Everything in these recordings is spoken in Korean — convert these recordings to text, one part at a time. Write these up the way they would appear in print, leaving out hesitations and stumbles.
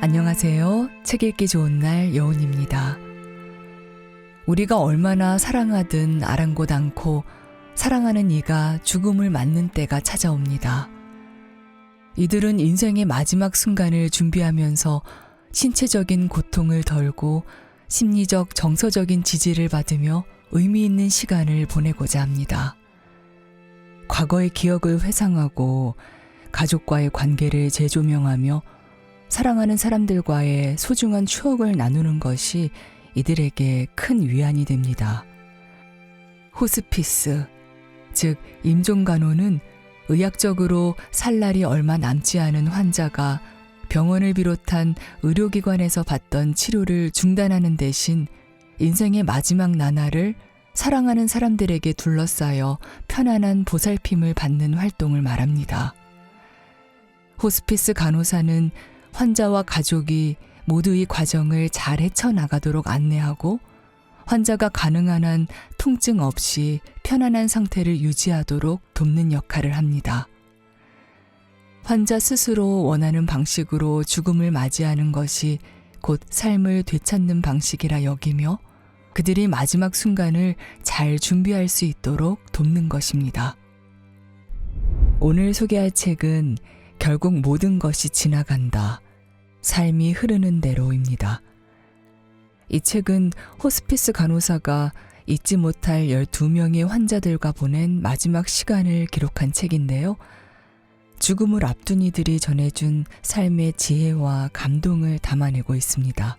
안녕하세요. 책 읽기 좋은 날 여운입니다. 우리가 얼마나 사랑하든 아랑곳 않고 사랑하는 이가 죽음을 맞는 때가 찾아옵니다. 이들은 인생의 마지막 순간을 준비하면서 신체적인 고통을 덜고 심리적 정서적인 지지를 받으며 의미 있는 시간을 보내고자 합니다. 과거의 기억을 회상하고 가족과의 관계를 재조명하며 사랑하는 사람들과의 소중한 추억을 나누는 것이 이들에게 큰 위안이 됩니다. 호스피스, 즉 임종간호는 의학적으로 살 날이 얼마 남지 않은 환자가 병원을 비롯한 의료기관에서 받던 치료를 중단하는 대신 인생의 마지막 나날을 사랑하는 사람들에게 둘러싸여 편안한 보살핌을 받는 활동을 말합니다. 호스피스 간호사는 환자와 가족이 모두 이 과정을 잘 헤쳐나가도록 안내하고 환자가 가능한 한 통증 없이 편안한 상태를 유지하도록 돕는 역할을 합니다. 환자 스스로 원하는 방식으로 죽음을 맞이하는 것이 곧 삶을 되찾는 방식이라 여기며 그들이 마지막 순간을 잘 준비할 수 있도록 돕는 것입니다. 오늘 소개할 책은 결국 모든 것이 지나간다. 삶이 흐르는 대로입니다. 이 책은 호스피스 간호사가 잊지 못할 12명의 환자들과 보낸 마지막 시간을 기록한 책인데요. 죽음을 앞둔 이들이 전해준 삶의 지혜와 감동을 담아내고 있습니다.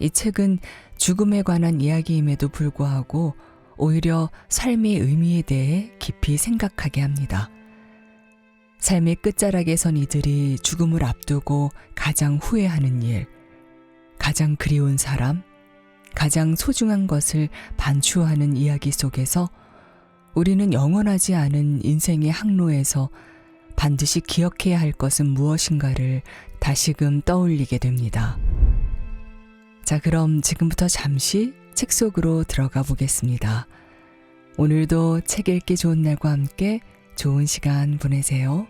이 책은 죽음에 관한 이야기임에도 불구하고 오히려 삶의 의미에 대해 깊이 생각하게 합니다. 삶의 끝자락에 선 이들이 죽음을 앞두고 가장 후회하는 일, 가장 그리운 사람, 가장 소중한 것을 반추하는 이야기 속에서 우리는 영원하지 않은 인생의 항로에서 반드시 기억해야 할 것은 무엇인가를 다시금 떠올리게 됩니다. 자, 그럼 지금부터 잠시 책 속으로 들어가 보겠습니다. 오늘도 책 읽기 좋은 날과 함께 좋은 시간 보내세요.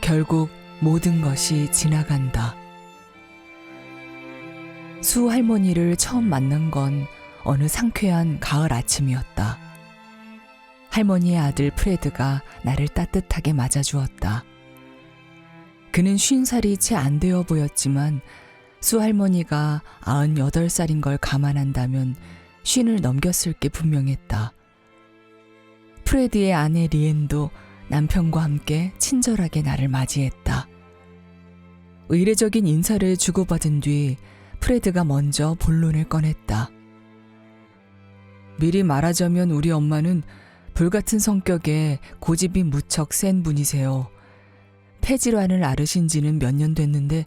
결국 모든 것이 지나간다. 수 할머니를 처음 만난 건 어느 상쾌한 가을 아침이었다. 할머니의 아들 프레드가 나를 따뜻하게 맞아주었다. 그는 50살이 채 안 되어 보였지만 수 할머니가 98살인 걸 감안한다면 50을 넘겼을 게 분명했다. 프레드의 아내 리엔도 남편과 함께 친절하게 나를 맞이했다. 의례적인 인사를 주고받은 뒤 프레드가 먼저 본론을 꺼냈다. 미리 말하자면 우리 엄마는 불같은 성격에 고집이 무척 센 분이세요. 폐질환을 앓으신 지는 몇 년 됐는데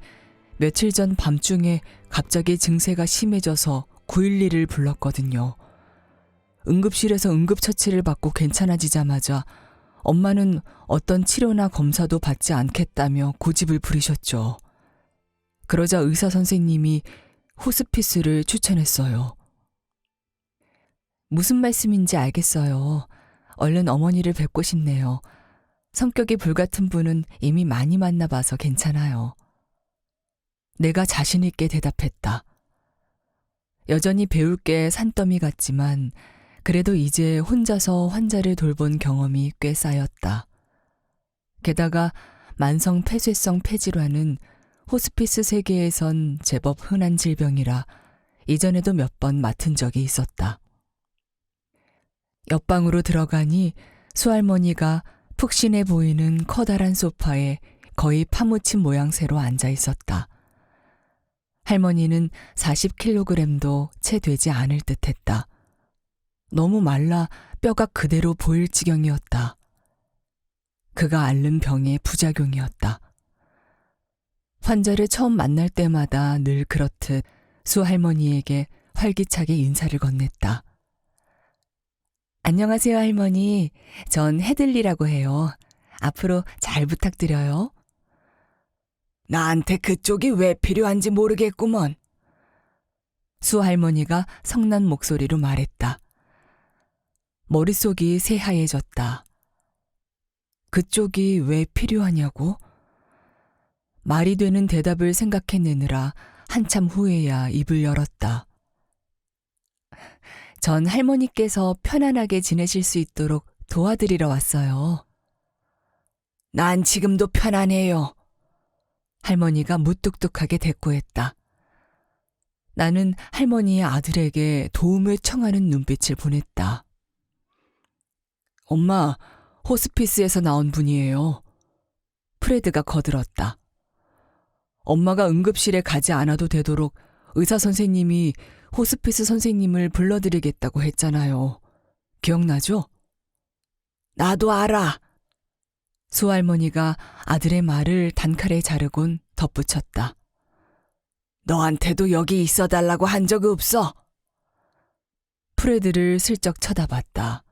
며칠 전 밤중에 갑자기 증세가 심해져서 911을 불렀거든요. 응급실에서 응급처치를 받고 괜찮아지자마자 엄마는 어떤 치료나 검사도 받지 않겠다며 고집을 부리셨죠. 그러자 의사 선생님이 호스피스를 추천했어요. 무슨 말씀인지 알겠어요. 얼른 어머니를 뵙고 싶네요. 성격이 불같은 분은 이미 많이 만나봐서 괜찮아요. 내가 자신 있게 대답했다. 여전히 배울 게 산더미 같지만 그래도 이제 혼자서 환자를 돌본 경험이 꽤 쌓였다. 게다가 만성 폐쇄성 폐질환은 호스피스 세계에선 제법 흔한 질병이라 이전에도 몇 번 맡은 적이 있었다. 옆방으로 들어가니 수할머니가 푹신해 보이는 커다란 소파에 거의 파묻힌 모양새로 앉아 있었다. 할머니는 40kg도 채 되지 않을 듯했다. 너무 말라 뼈가 그대로 보일 지경이었다. 그가 앓는 병의 부작용이었다. 환자를 처음 만날 때마다 늘 그렇듯 수 할머니에게 활기차게 인사를 건넸다. 안녕하세요, 할머니. 전 헤들리라고 해요. 앞으로 잘 부탁드려요. 나한테 그쪽이 왜 필요한지 모르겠구먼. 수 할머니가 성난 목소리로 말했다. 머릿속이 새하얘졌다. 그쪽이 왜 필요하냐고? 말이 되는 대답을 생각해내느라 한참 후에야 입을 열었다. 전 할머니께서 편안하게 지내실 수 있도록 도와드리러 왔어요. 난 지금도 편안해요. 할머니가 무뚝뚝하게 대꾸했다. 나는 할머니의 아들에게 도움을 청하는 눈빛을 보냈다. 엄마, 호스피스에서 나온 분이에요. 프레드가 거들었다. 엄마가 응급실에 가지 않아도 되도록 의사 선생님이 호스피스 선생님을 불러드리겠다고 했잖아요. 기억나죠? 나도 알아. 수할머니가 아들의 말을 단칼에 자르곤 덧붙였다. 너한테도 여기 있어달라고 한 적 없어. 프레드를 슬쩍 쳐다봤다.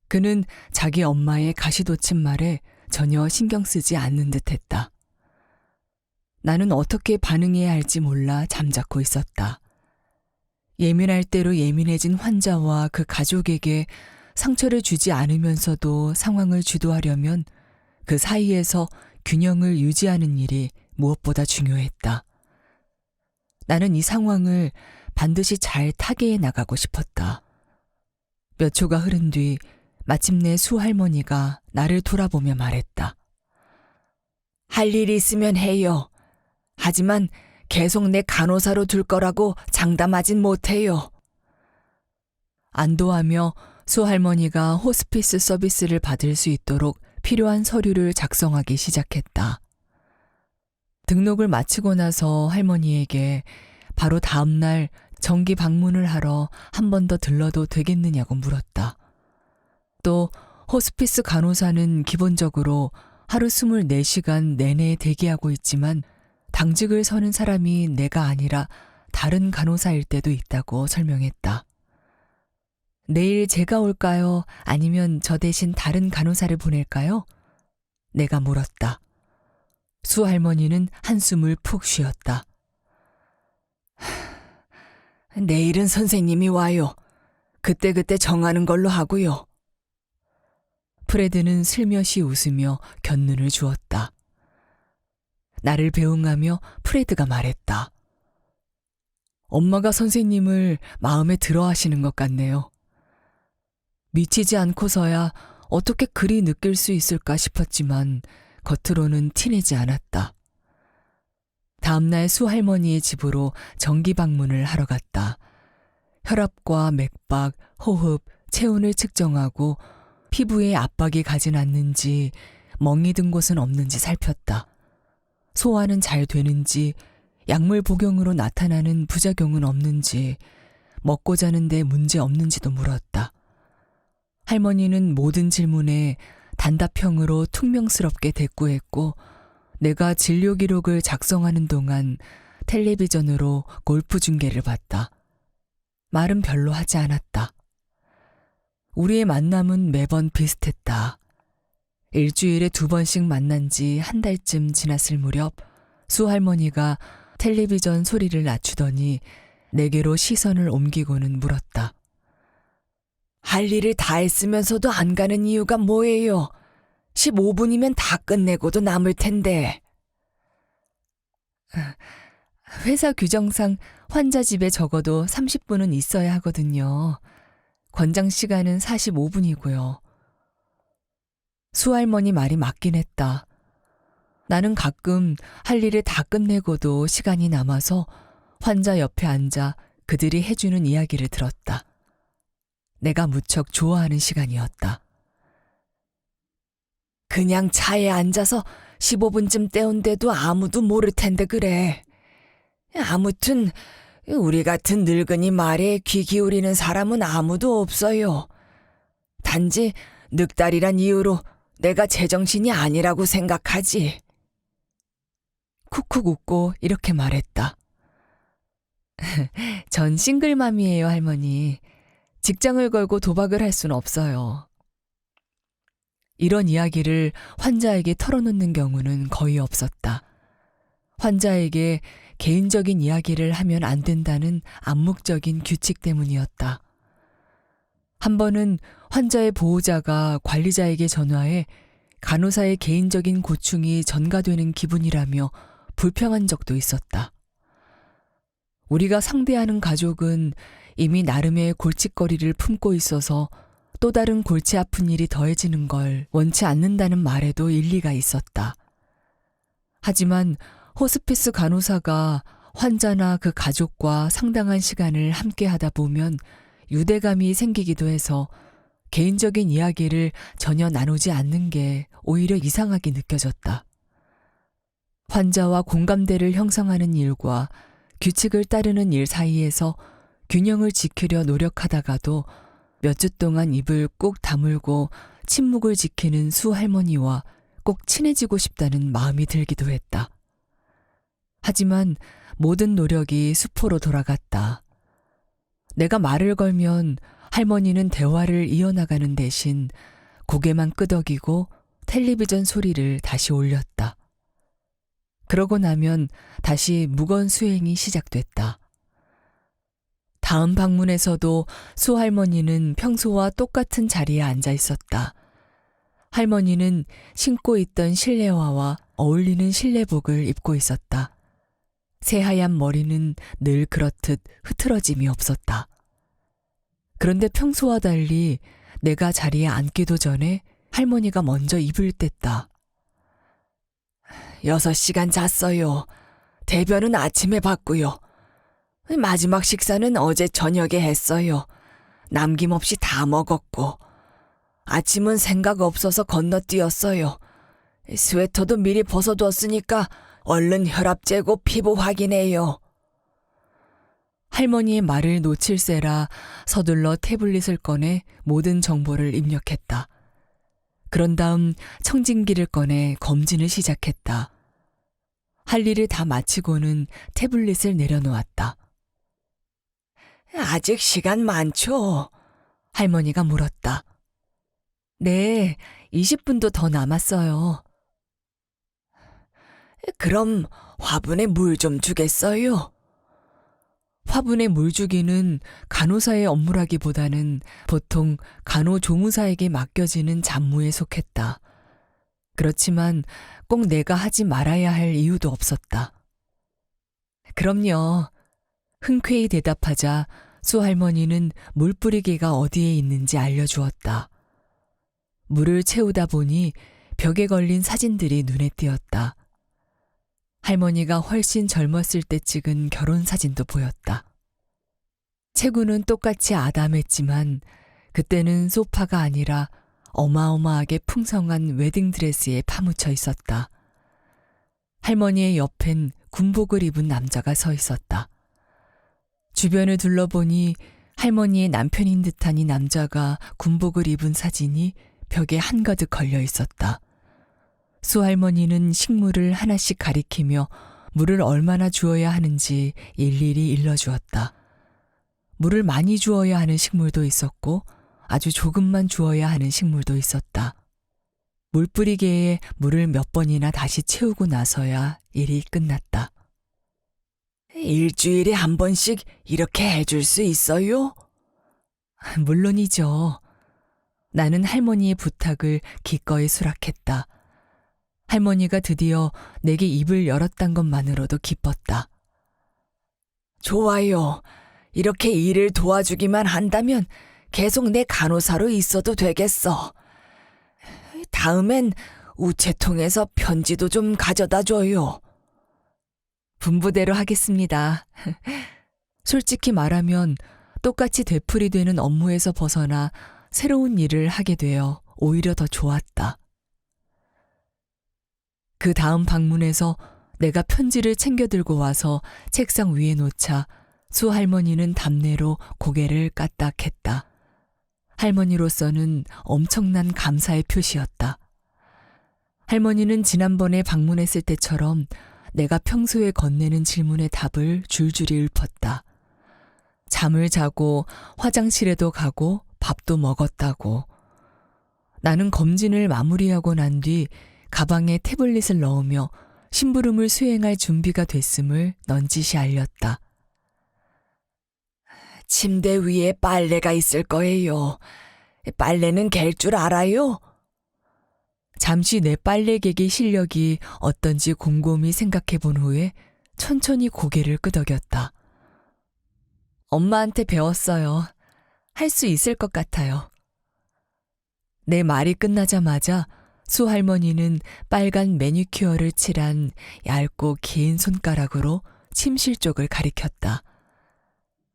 그는 자기 엄마의 가시돋친 말에 전혀 신경 쓰지 않는 듯했다. 나는 어떻게 반응해야 할지 몰라 잠자코 있었다. 예민할 대로 예민해진 환자와 그 가족에게 상처를 주지 않으면서도 상황을 주도하려면 그 사이에서 균형을 유지하는 일이 무엇보다 중요했다. 나는 이 상황을 반드시 잘 타개해 나가고 싶었다. 몇 초가 흐른 뒤 마침내 수할머니가 나를 돌아보며 말했다. 할 일이 있으면 해요. 하지만 계속 내 간호사로 둘 거라고 장담하진 못해요. 안도하며 수할머니가 호스피스 서비스를 받을 수 있도록 필요한 서류를 작성하기 시작했다. 등록을 마치고 나서 할머니에게 바로 다음 날 정기 방문을 하러 한 번 더 들러도 되겠느냐고 물었다. 또 호스피스 간호사는 기본적으로 하루 24시간 내내 대기하고 있지만 당직을 서는 사람이 내가 아니라 다른 간호사일 때도 있다고 설명했다. 내일 제가 올까요? 아니면 저 대신 다른 간호사를 보낼까요? 내가 물었다. 수할머니는 한숨을 푹 쉬었다. 내일은 선생님이 와요. 그때그때 정하는 걸로 하고요. 프레드는 슬며시 웃으며 곁눈을 주었다. 나를 배웅하며 프레드가 말했다. 엄마가 선생님을 마음에 들어 하시는 것 같네요. 미치지 않고서야 어떻게 그리 느낄 수 있을까 싶었지만 겉으로는 티내지 않았다. 다음날 수할머니의 집으로 정기 방문을 하러 갔다. 혈압과 맥박, 호흡, 체온을 측정하고 피부에 압박이 가진 않는지 멍이 든 곳은 없는지 살폈다. 소화는 잘 되는지, 약물 복용으로 나타나는 부작용은 없는지, 먹고 자는데 문제 없는지도 물었다. 할머니는 모든 질문에 단답형으로 퉁명스럽게 대꾸했고 내가 진료 기록을 작성하는 동안 텔레비전으로 골프 중계를 봤다. 말은 별로 하지 않았다. 우리의 만남은 매번 비슷했다. 일주일에 2번씩 만난 지 한 달쯤 지났을 무렵 수할머니가 텔레비전 소리를 낮추더니 내게로 시선을 옮기고는 물었다. 할 일을 다 했으면서도 안 가는 이유가 뭐예요? 15분이면 다 끝내고도 남을 텐데. 회사 규정상 환자 집에 적어도 30분은 있어야 하거든요. 권장 시간은 45분이고요. 수할머니 말이 맞긴 했다. 나는 가끔 할 일을 다 끝내고도 시간이 남아서 환자 옆에 앉아 그들이 해주는 이야기를 들었다. 내가 무척 좋아하는 시간이었다. 그냥 차에 앉아서 15분쯤 때운데도 아무도 모를 텐데 그래. 아무튼 우리 같은 늙은이 말에 귀 기울이는 사람은 아무도 없어요. 단지 늑다리란 이유로 내가 제정신이 아니라고 생각하지. 쿡쿡 웃고 이렇게 말했다. 전 싱글맘이에요, 할머니. 직장을 걸고 도박을 할 수는 없어요. 이런 이야기를 환자에게 털어놓는 경우는 거의 없었다. 환자에게 개인적인 이야기를 하면 안 된다는 암묵적인 규칙 때문이었다. 한 번은 환자의 보호자가 관리자에게 전화해 간호사의 개인적인 고충이 전가되는 기분이라며 불평한 적도 있었다. 우리가 상대하는 가족은 이미 나름의 골칫거리를 품고 있어서 또 다른 골치 아픈 일이 더해지는 걸 원치 않는다는 말에도 일리가 있었다. 하지만 호스피스 간호사가 환자나 그 가족과 상당한 시간을 함께 하다 보면 유대감이 생기기도 해서 개인적인 이야기를 전혀 나누지 않는 게 오히려 이상하게 느껴졌다. 환자와 공감대를 형성하는 일과 규칙을 따르는 일 사이에서 균형을 지키려 노력하다가도 몇 주 동안 입을 꾹 다물고 침묵을 지키는 수 할머니와 꼭 친해지고 싶다는 마음이 들기도 했다. 하지만 모든 노력이 수포로 돌아갔다. 내가 말을 걸면 할머니는 대화를 이어나가는 대신 고개만 끄덕이고 텔레비전 소리를 다시 올렸다. 그러고 나면 다시 무건 수행이 시작됐다. 다음 방문에서도 수 할머니는 평소와 똑같은 자리에 앉아 있었다. 할머니는 신고 있던 실내화와 어울리는 실내복을 입고 있었다. 새하얀 머리는 늘 그렇듯 흐트러짐이 없었다. 그런데 평소와 달리 내가 자리에 앉기도 전에 할머니가 먼저 입을 뗐다. 6시간 잤어요. 대변은 아침에 봤고요. 마지막 식사는 어제 저녁에 했어요. 남김없이 다 먹었고. 아침은 생각 없어서 건너뛰었어요. 스웨터도 미리 벗어뒀으니까 얼른 혈압 재고 피부 확인해요. 할머니의 말을 놓칠세라 서둘러 태블릿을 꺼내 모든 정보를 입력했다. 그런 다음 청진기를 꺼내 검진을 시작했다. 할 일을 다 마치고는 태블릿을 내려놓았다. 아직 시간 많죠? 할머니가 물었다. 네, 20분도 더 남았어요. 그럼 화분에 물 좀 주겠어요? 화분에 물 주기는 간호사의 업무라기보다는 보통 간호조무사에게 맡겨지는 잡무에 속했다. 그렇지만 꼭 내가 하지 말아야 할 이유도 없었다. 그럼요. 흔쾌히 대답하자 수 할머니는 물 뿌리개가 어디에 있는지 알려주었다. 물을 채우다 보니 벽에 걸린 사진들이 눈에 띄었다. 할머니가 훨씬 젊었을 때 찍은 결혼 사진도 보였다. 체구는 똑같이 아담했지만 그때는 소파가 아니라 어마어마하게 풍성한 웨딩드레스에 파묻혀 있었다. 할머니의 옆엔 군복을 입은 남자가 서 있었다. 주변을 둘러보니 할머니의 남편인 듯한 이 남자가 군복을 입은 사진이 벽에 한가득 걸려 있었다. 수 할머니는 식물을 하나씩 가리키며 물을 얼마나 주어야 하는지 일일이 일러주었다. 물을 많이 주어야 하는 식물도 있었고 아주 조금만 주어야 하는 식물도 있었다. 물 뿌리개에 물을 몇 번이나 다시 채우고 나서야 일이 끝났다. 일주일에 한 번씩 이렇게 해줄 수 있어요? 물론이죠. 나는 할머니의 부탁을 기꺼이 수락했다. 할머니가 드디어 내게 입을 열었단 것만으로도 기뻤다. 좋아요. 이렇게 일을 도와주기만 한다면 계속 내 간호사로 있어도 되겠어. 다음엔 우체통에서 편지도 좀 가져다 줘요. 분부대로 하겠습니다. 솔직히 말하면 똑같이 되풀이되는 업무에서 벗어나 새로운 일을 하게 되어 오히려 더 좋았다. 그 다음 방문에서 내가 편지를 챙겨 들고 와서 책상 위에 놓자 수 할머니는 답례로 고개를 까딱했다. 할머니로서는 엄청난 감사의 표시였다. 할머니는 지난번에 방문했을 때처럼 내가 평소에 건네는 질문의 답을 줄줄이 읊었다. 잠을 자고 화장실에도 가고 밥도 먹었다고. 나는 검진을 마무리하고 난 뒤 가방에 태블릿을 넣으며 심부름을 수행할 준비가 됐음을 넌지시 알렸다. 침대 위에 빨래가 있을 거예요. 빨래는 갤 줄 알아요? 잠시 내 빨래 개기 실력이 어떤지 곰곰이 생각해 본 후에 천천히 고개를 끄덕였다. 엄마한테 배웠어요. 할 수 있을 것 같아요. 내 말이 끝나자마자 수 할머니는 빨간 매니큐어를 칠한 얇고 긴 손가락으로 침실 쪽을 가리켰다.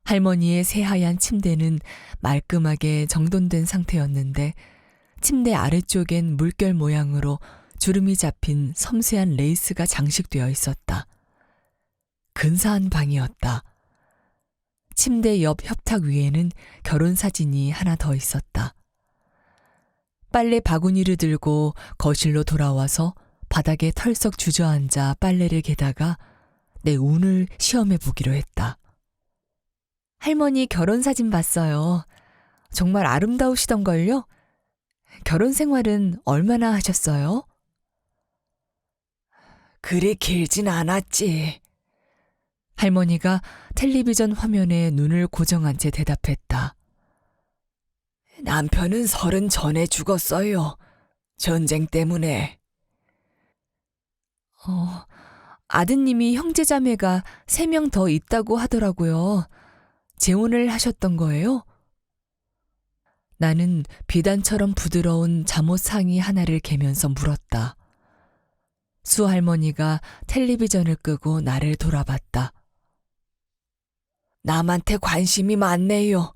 할머니의 새하얀 침대는 말끔하게 정돈된 상태였는데 침대 아래쪽엔 물결 모양으로 주름이 잡힌 섬세한 레이스가 장식되어 있었다. 근사한 방이었다. 침대 옆 협탁 위에는 결혼사진이 하나 더 있었다. 빨래 바구니를 들고 거실로 돌아와서 바닥에 털썩 주저앉아 빨래를 개다가 내 운을 시험해 보기로 했다. 할머니 결혼사진 봤어요. 정말 아름다우시던걸요? 결혼 생활은 얼마나 하셨어요? 그리 길진 않았지. 할머니가 텔레비전 화면에 눈을 고정한 채 대답했다. 남편은 30 전에 죽었어요. 전쟁 때문에. 아드님이 형제자매가 3명 더 있다고 하더라고요. 재혼을 하셨던 거예요? 나는 비단처럼 부드러운 잠옷 상의 하나를 개면서 물었다. 수 할머니가 텔레비전을 끄고 나를 돌아봤다. 남한테 관심이 많네요.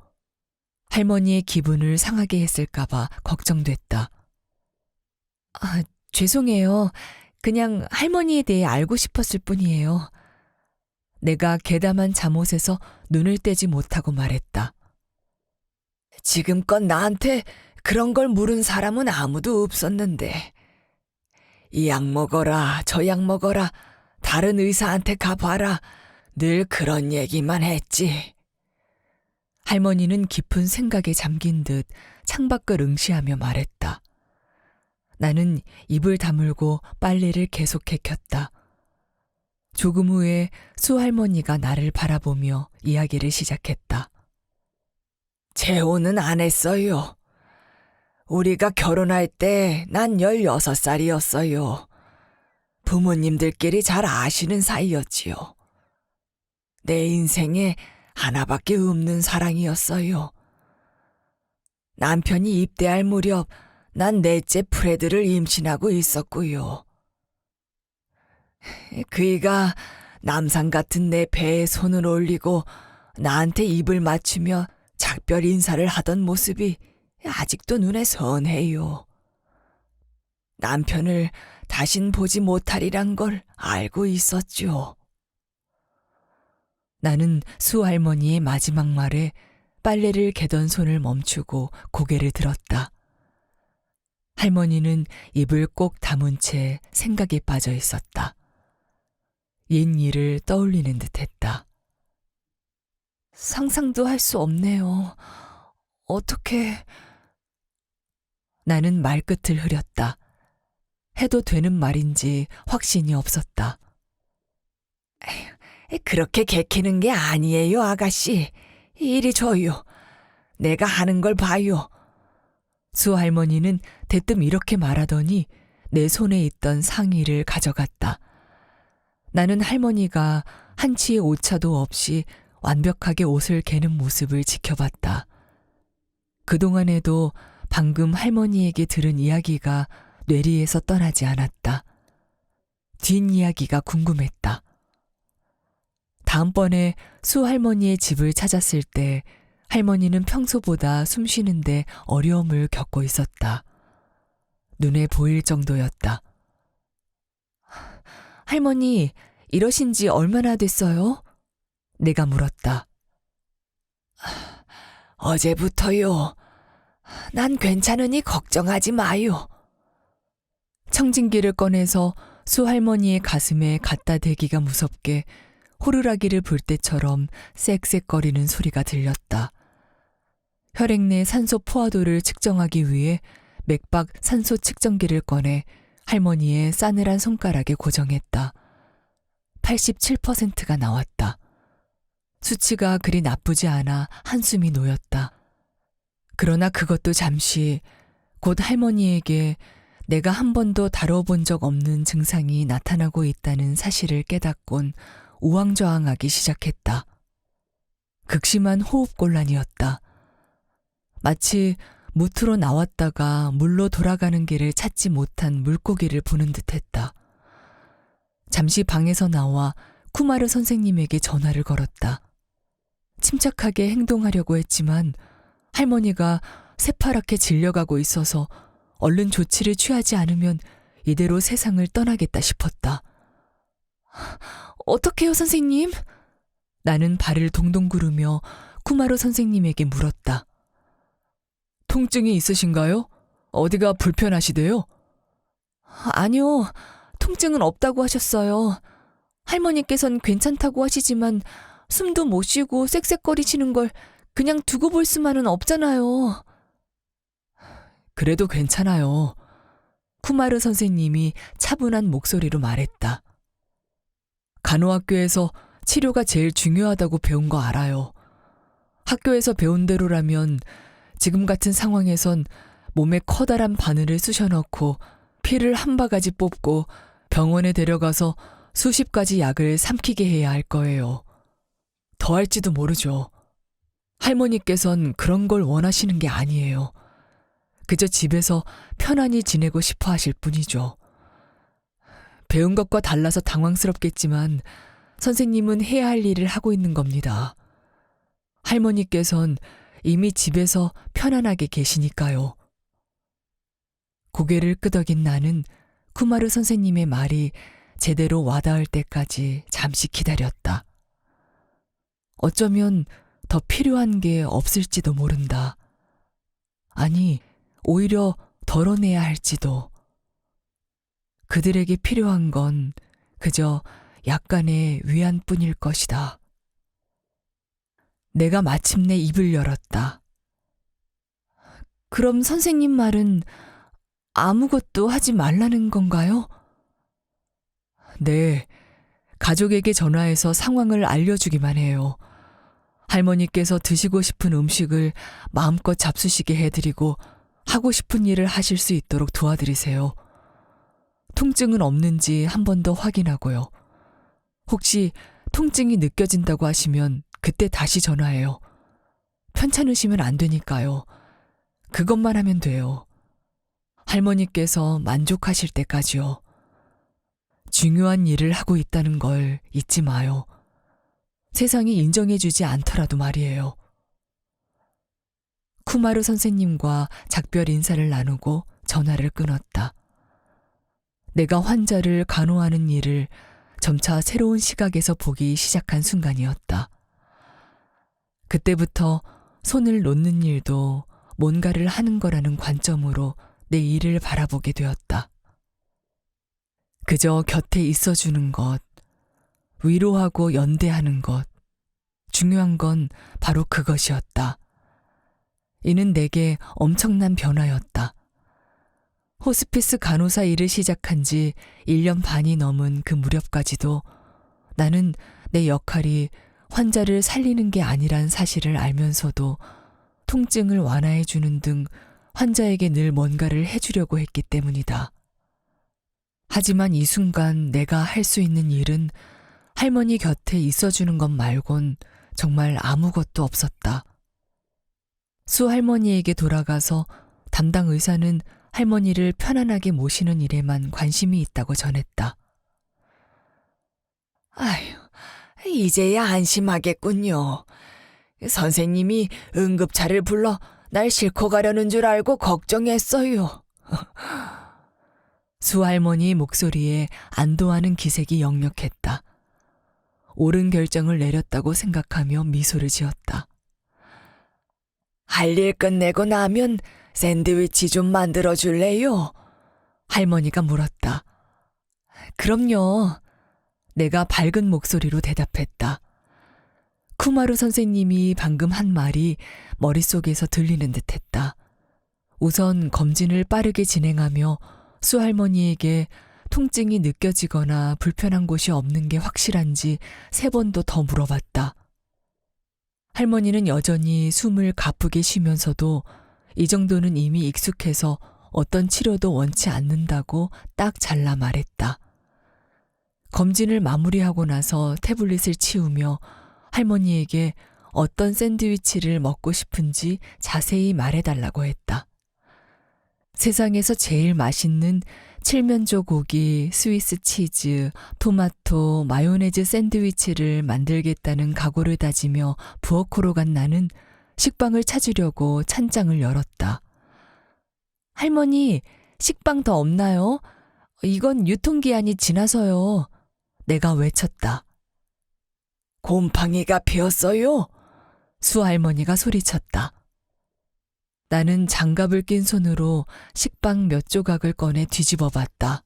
할머니의 기분을 상하게 했을까봐 걱정됐다. 죄송해요. 그냥 할머니에 대해 알고 싶었을 뿐이에요. 내가 개담한 잠옷에서 눈을 떼지 못하고 말했다. 지금껏 나한테 그런 걸 물은 사람은 아무도 없었는데. 이 약 먹어라, 저 약 먹어라, 다른 의사한테 가봐라. 늘 그런 얘기만 했지. 할머니는 깊은 생각에 잠긴 듯 창밖을 응시하며 말했다. 나는 입을 다물고 빨래를 계속해 켰다. 조금 후에 수 할머니가 나를 바라보며 이야기를 시작했다. 재혼은 안 했어요. 우리가 결혼할 때 난 16살이었어요. 부모님들끼리 잘 아시는 사이였지요. 내 인생에 하나밖에 없는 사랑이었어요. 남편이 입대할 무렵 난 넷째 프레드를 임신하고 있었고요. 그이가 남산 같은 내 배에 손을 올리고 나한테 입을 맞추며 작별 인사를 하던 모습이 아직도 눈에 선해요. 남편을 다신 보지 못하리란 걸 알고 있었죠. 나는 수 할머니의 마지막 말에 빨래를 개던 손을 멈추고 고개를 들었다. 할머니는 입을 꼭 다문 채 생각에 빠져 있었다. 옛 일을 떠올리는 듯했다. 상상도 할 수 없네요. 어떻게... 나는 말끝을 흐렸다. 해도 되는 말인지 확신이 없었다. 그렇게 개키는 게 아니에요, 아가씨. 이리 줘요. 내가 하는 걸 봐요. 수 할머니는 대뜸 이렇게 말하더니 내 손에 있던 상의를 가져갔다. 나는 할머니가 한치의 오차도 없이 완벽하게 옷을 개는 모습을 지켜봤다. 그동안에도 방금 할머니에게 들은 이야기가 뇌리에서 떠나지 않았다. 뒷이야기가 궁금했다. 다음번에 수 할머니의 집을 찾았을 때 할머니는 평소보다 숨 쉬는데 어려움을 겪고 있었다. 눈에 보일 정도였다. 할머니, 이러신 지 얼마나 됐어요? 내가 물었다. 어제부터요. 난 괜찮으니 걱정하지 마요. 청진기를 꺼내서 수 할머니의 가슴에 갖다 대기가 무섭게 호루라기를 불 때처럼 쌕쌕거리는 소리가 들렸다. 혈액 내 산소 포화도를 측정하기 위해 맥박 산소 측정기를 꺼내 할머니의 싸늘한 손가락에 고정했다. 87%가 나왔다. 수치가 그리 나쁘지 않아 한숨이 놓였다. 그러나 그것도 잠시, 곧 할머니에게 내가 한 번도 다뤄본 적 없는 증상이 나타나고 있다는 사실을 깨닫곤 우왕좌왕하기 시작했다. 극심한 호흡곤란이었다. 마치 무트로 나왔다가 물로 돌아가는 길을 찾지 못한 물고기를 보는 듯했다. 잠시 방에서 나와 쿠마르 선생님에게 전화를 걸었다. 침착하게 행동하려고 했지만 할머니가 새파랗게 질려가고 있어서 얼른 조치를 취하지 않으면 이대로 세상을 떠나겠다 싶었다. 어떡해요, 선생님? 나는 발을 동동 구르며 쿠마르 선생님에게 물었다. 통증이 있으신가요? 어디가 불편하시대요? 아니요, 통증은 없다고 하셨어요. 할머니께선 괜찮다고 하시지만 숨도 못 쉬고 쌕쌕거리시는 걸 그냥 두고 볼 수만은 없잖아요. 그래도 괜찮아요. 쿠마르 선생님이 차분한 목소리로 말했다. 간호학교에서 치료가 제일 중요하다고 배운 거 알아요. 학교에서 배운 대로라면 지금 같은 상황에선 몸에 커다란 바늘을 쑤셔넣고 피를 한 바가지 뽑고 병원에 데려가서 수십 가지 약을 삼키게 해야 할 거예요. 더 할지도 모르죠. 할머니께선 그런 걸 원하시는 게 아니에요. 그저 집에서 편안히 지내고 싶어 하실 뿐이죠. 배운 것과 달라서 당황스럽겠지만 선생님은 해야 할 일을 하고 있는 겁니다. 할머니께선 이미 집에서 편안하게 계시니까요. 고개를 끄덕인 나는 쿠마르 선생님의 말이 제대로 와닿을 때까지 잠시 기다렸다. 어쩌면 더 필요한 게 없을지도 모른다. 아니, 오히려 덜어내야 할지도. 그들에게 필요한 건 그저 약간의 위안뿐일 것이다. 내가 마침내 입을 열었다. 그럼 선생님 말은 아무것도 하지 말라는 건가요? 네, 가족에게 전화해서 상황을 알려주기만 해요. 할머니께서 드시고 싶은 음식을 마음껏 잡수시게 해드리고 하고 싶은 일을 하실 수 있도록 도와드리세요. 통증은 없는지 한 번 더 확인하고요. 혹시 통증이 느껴진다고 하시면 그때 다시 전화해요. 편찮으시면 안 되니까요. 그것만 하면 돼요. 할머니께서 만족하실 때까지요. 중요한 일을 하고 있다는 걸 잊지 마요. 세상이 인정해주지 않더라도 말이에요. 쿠마르 선생님과 작별 인사를 나누고 전화를 끊었다. 내가 환자를 간호하는 일을 점차 새로운 시각에서 보기 시작한 순간이었다. 그때부터 손을 놓는 일도 뭔가를 하는 거라는 관점으로 내 일을 바라보게 되었다. 그저 곁에 있어주는 것, 위로하고 연대하는 것, 중요한 건 바로 그것이었다. 이는 내게 엄청난 변화였다. 호스피스 간호사 일을 시작한 지 1년 반이 넘은 그 무렵까지도 나는 내 역할이 환자를 살리는 게 아니란 사실을 알면서도 통증을 완화해주는 등 환자에게 늘 뭔가를 해주려고 했기 때문이다. 하지만 이 순간 내가 할 수 있는 일은 할머니 곁에 있어주는 것 말곤 정말 아무것도 없었다. 수 할머니에게 돌아가서 담당 의사는 할머니를 편안하게 모시는 일에만 관심이 있다고 전했다. 아휴, 이제야 안심하겠군요. 선생님이 응급차를 불러 날 싣고 가려는 줄 알고 걱정했어요. 수 할머니 목소리에 안도하는 기색이 역력했다. 옳은 결정을 내렸다고 생각하며 미소를 지었다. 할 일 끝내고 나면 샌드위치 좀 만들어줄래요? 할머니가 물었다. 그럼요. 내가 밝은 목소리로 대답했다. 쿠마루 선생님이 방금 한 말이 머릿속에서 들리는 듯했다. 우선 검진을 빠르게 진행하며 수할머니에게 통증이 느껴지거나 불편한 곳이 없는 게 확실한지 3번도 더 물어봤다. 할머니는 여전히 숨을 가쁘게 쉬면서도 이 정도는 이미 익숙해서 어떤 치료도 원치 않는다고 딱 잘라 말했다. 검진을 마무리하고 나서 태블릿을 치우며 할머니에게 어떤 샌드위치를 먹고 싶은지 자세히 말해달라고 했다. 세상에서 제일 맛있는 칠면조 고기, 스위스 치즈, 토마토, 마요네즈 샌드위치를 만들겠다는 각오를 다지며 부엌으로 간 나는 식빵을 찾으려고 찬장을 열었다. 할머니, 식빵 더 없나요? 이건 유통기한이 지나서요. 내가 외쳤다. 곰팡이가 피었어요? 수할머니가 소리쳤다. 나는 장갑을 낀 손으로 식빵 몇 조각을 꺼내 뒤집어 봤다.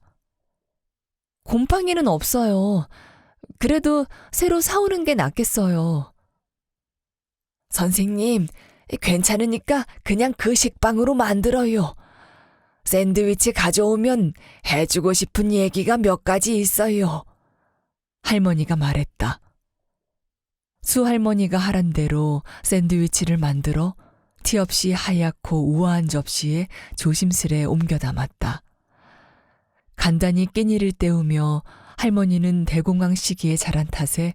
곰팡이는 없어요. 그래도 새로 사오는 게 낫겠어요. 선생님, 괜찮으니까 그냥 그 식빵으로 만들어요. 샌드위치 가져오면 해주고 싶은 얘기가 몇 가지 있어요. 할머니가 말했다. 수할머니가 하란 대로 샌드위치를 만들어 티 없이 하얗고 우아한 접시에 조심스레 옮겨 담았다. 간단히 끼니를 때우며 할머니는 대공황 시기에 자란 탓에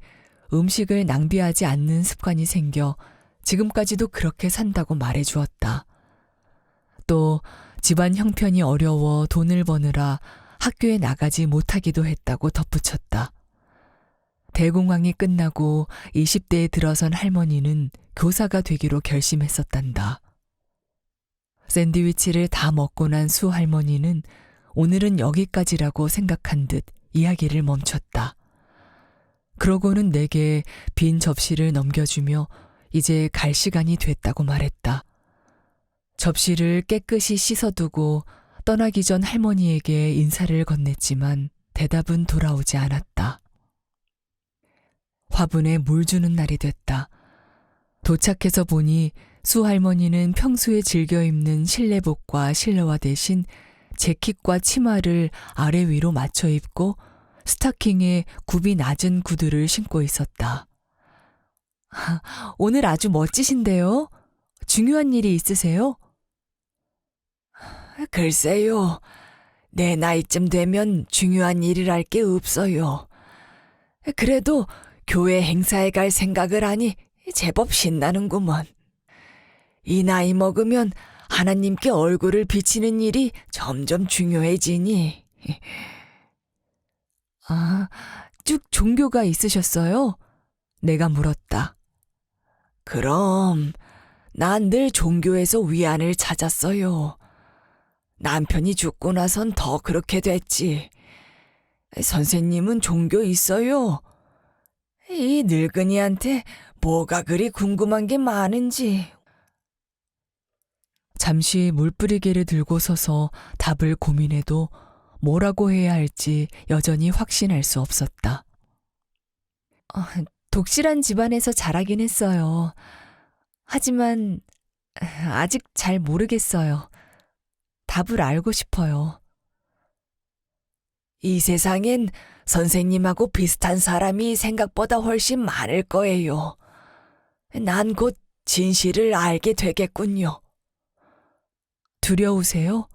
음식을 낭비하지 않는 습관이 생겨 지금까지도 그렇게 산다고 말해주었다. 또 집안 형편이 어려워 돈을 버느라 학교에 나가지 못하기도 했다고 덧붙였다. 대공황이 끝나고 20대에 들어선 할머니는 교사가 되기로 결심했었단다. 샌드위치를 다 먹고 난 수할머니는 오늘은 여기까지라고 생각한 듯 이야기를 멈췄다. 그러고는 내게 빈 접시를 넘겨주며 이제 갈 시간이 됐다고 말했다. 접시를 깨끗이 씻어두고 떠나기 전 할머니에게 인사를 건넸지만 대답은 돌아오지 않았다. 화분에 물 주는 날이 됐다. 도착해서 보니 수할머니는 평소에 즐겨 입는 실내복과 실내화 대신 재킷과 치마를 아래 위로 맞춰 입고 스타킹에 굽이 낮은 구두를 신고 있었다. 오늘 아주 멋지신데요? 중요한 일이 있으세요? 글쎄요. 내 나이쯤 되면 중요한 일이랄 게 없어요. 그래도 교회 행사에 갈 생각을 하니 제법 신나는구먼. 이 나이 먹으면 하나님께 얼굴을 비치는 일이 점점 중요해지니. 쭉 종교가 있으셨어요? 내가 물었다. 그럼 난 늘 종교에서 위안을 찾았어요. 남편이 죽고 나선 더 그렇게 됐지. 선생님은 종교 있어요? 이 늙은이한테 뭐가 그리 궁금한 게 많은지. 잠시 물뿌리개를 들고 서서 답을 고민해도 뭐라고 해야 할지 여전히 확신할 수 없었다. 독실한 집안에서 자라긴 했어요. 하지만 아직 잘 모르겠어요. 답을 알고 싶어요. 이 세상엔 선생님하고 비슷한 사람이 생각보다 훨씬 많을 거예요. 난 곧 진실을 알게 되겠군요. 두려우세요?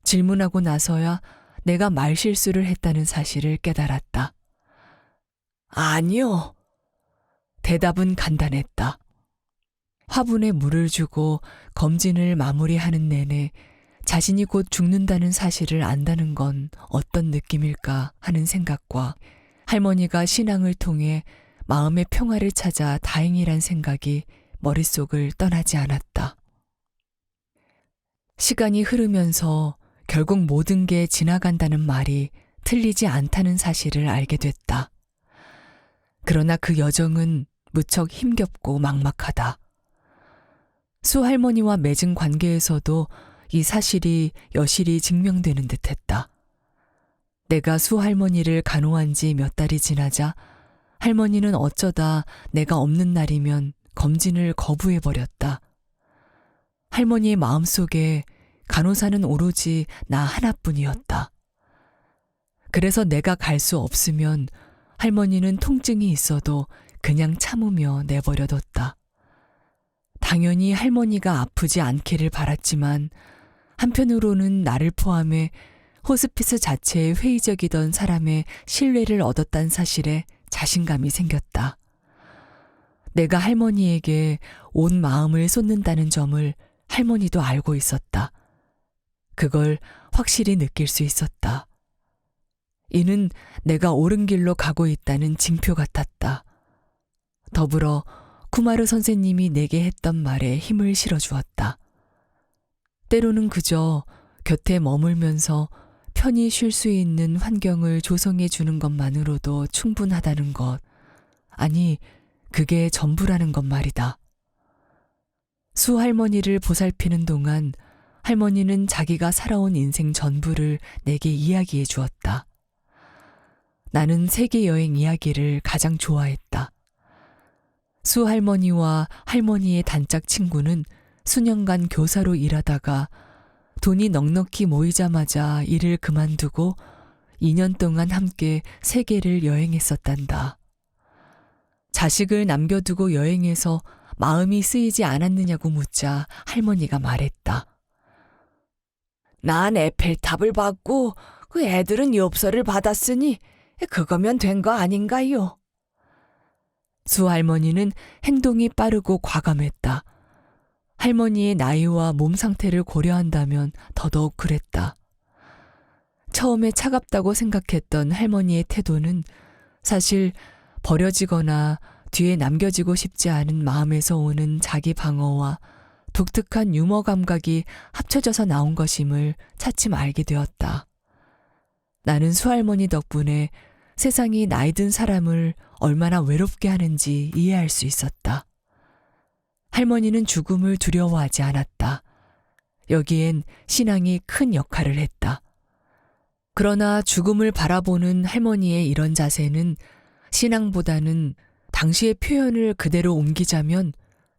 질문하고 나서야 내가 말실수를 했다는 사실을 깨달았다. 아니요. 대답은 간단했다. 화분에 물을 주고 검진을 마무리하는 내내 자신이 곧 죽는다는 사실을 안다는 건 어떤 느낌일까 하는 생각과 할머니가 신앙을 통해 마음의 평화를 찾아 다행이란 생각이 머릿속을 떠나지 않았다. 시간이 흐르면서 결국 모든 게 지나간다는 말이 틀리지 않다는 사실을 알게 됐다. 그러나 그 여정은 무척 힘겹고 막막하다. 수할머니와 맺은 관계에서도 이 사실이 여실히 증명되는 듯했다. 내가 수할머니를 간호한 지 몇 달이 지나자 할머니는 어쩌다 내가 없는 날이면 검진을 거부해버렸다. 할머니의 마음속에 간호사는 오로지 나 하나뿐이었다. 그래서 내가 갈 수 없으면 할머니는 통증이 있어도 그냥 참으며 내버려뒀다. 당연히 할머니가 아프지 않기를 바랐지만 한편으로는 나를 포함해 호스피스 자체에 회의적이던 사람의 신뢰를 얻었다는 사실에 자신감이 생겼다. 내가 할머니에게 온 마음을 쏟는다는 점을 할머니도 알고 있었다. 그걸 확실히 느낄 수 있었다. 이는 내가 옳은 길로 가고 있다는 징표 같았다. 더불어 쿠마르 선생님이 내게 했던 말에 힘을 실어주었다. 때로는 그저 곁에 머물면서 편히 쉴 수 있는 환경을 조성해 주는 것만으로도 충분하다는 것, 아니 그게 전부라는 것 말이다. 수 할머니를 보살피는 동안 할머니는 자기가 살아온 인생 전부를 내게 이야기해 주었다. 나는 세계 여행 이야기를 가장 좋아했다. 수 할머니와 할머니의 단짝 친구는 수년간 교사로 일하다가 돈이 넉넉히 모이자마자 일을 그만두고 2년 동안 함께 세계를 여행했었단다. 자식을 남겨두고 여행해서 마음이 쓰이지 않았느냐고 묻자 할머니가 말했다. 난 에펠탑을 받고 그 애들은 엽서를 받았으니 그거면 된 거 아닌가요? 수 할머니는 행동이 빠르고 과감했다. 할머니의 나이와 몸 상태를 고려한다면 더더욱 그랬다. 처음에 차갑다고 생각했던 할머니의 태도는 사실 버려지거나 뒤에 남겨지고 싶지 않은 마음에서 오는 자기 방어와 독특한 유머 감각이 합쳐져서 나온 것임을 차츰 알게 되었다. 나는 수할머니 덕분에 세상이 나이 든 사람을 얼마나 외롭게 하는지 이해할 수 있었다. 할머니는 죽음을 두려워하지 않았다. 여기엔 신앙이 큰 역할을 했다. 그러나 죽음을 바라보는 할머니의 이런 자세는 신앙보다는 당시의 표현을 그대로 옮기자면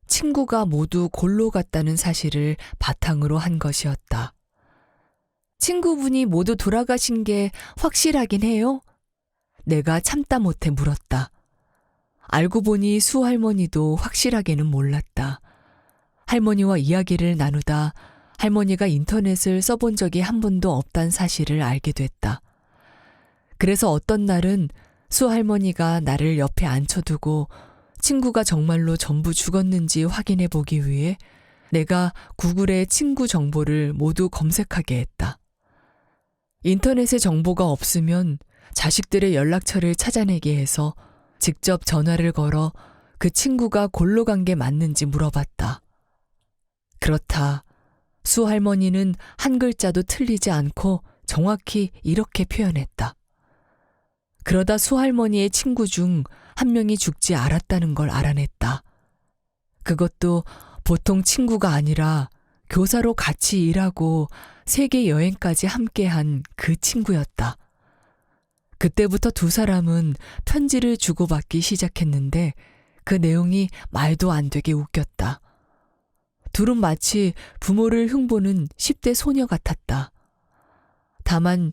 친구가 모두 골로 갔다는 사실을 바탕으로 한 것이었다. 친구분이 모두 돌아가신 게 확실하긴 해요? 내가 참다 못해 물었다. 알고 보니 수 할머니도 확실하게는 몰랐다. 할머니와 이야기를 나누다 할머니가 인터넷을 써본 적이 한 번도 없다는 사실을 알게 됐다. 그래서 어떤 날은 수 할머니가 나를 옆에 앉혀두고 친구가 정말로 전부 죽었는지 확인해 보기 위해 내가 구글에 친구 정보를 모두 검색하게 했다. 인터넷에 정보가 없으면 자식들의 연락처를 찾아내게 해서 직접 전화를 걸어 그 친구가 골로 간 게 맞는지 물어봤다. 그렇다. 수 할머니는 한 글자도 틀리지 않고 정확히 이렇게 표현했다. 그러다 수 할머니의 친구 중 한 명이 죽지 않았다는 걸 알아냈다. 그것도 보통 친구가 아니라 교사로 같이 일하고 세계 여행까지 함께한 그 친구였다. 그때부터 두 사람은 편지를 주고받기 시작했는데 그 내용이 말도 안 되게 웃겼다. 둘은 마치 부모를 흉보는 10대 소녀 같았다. 다만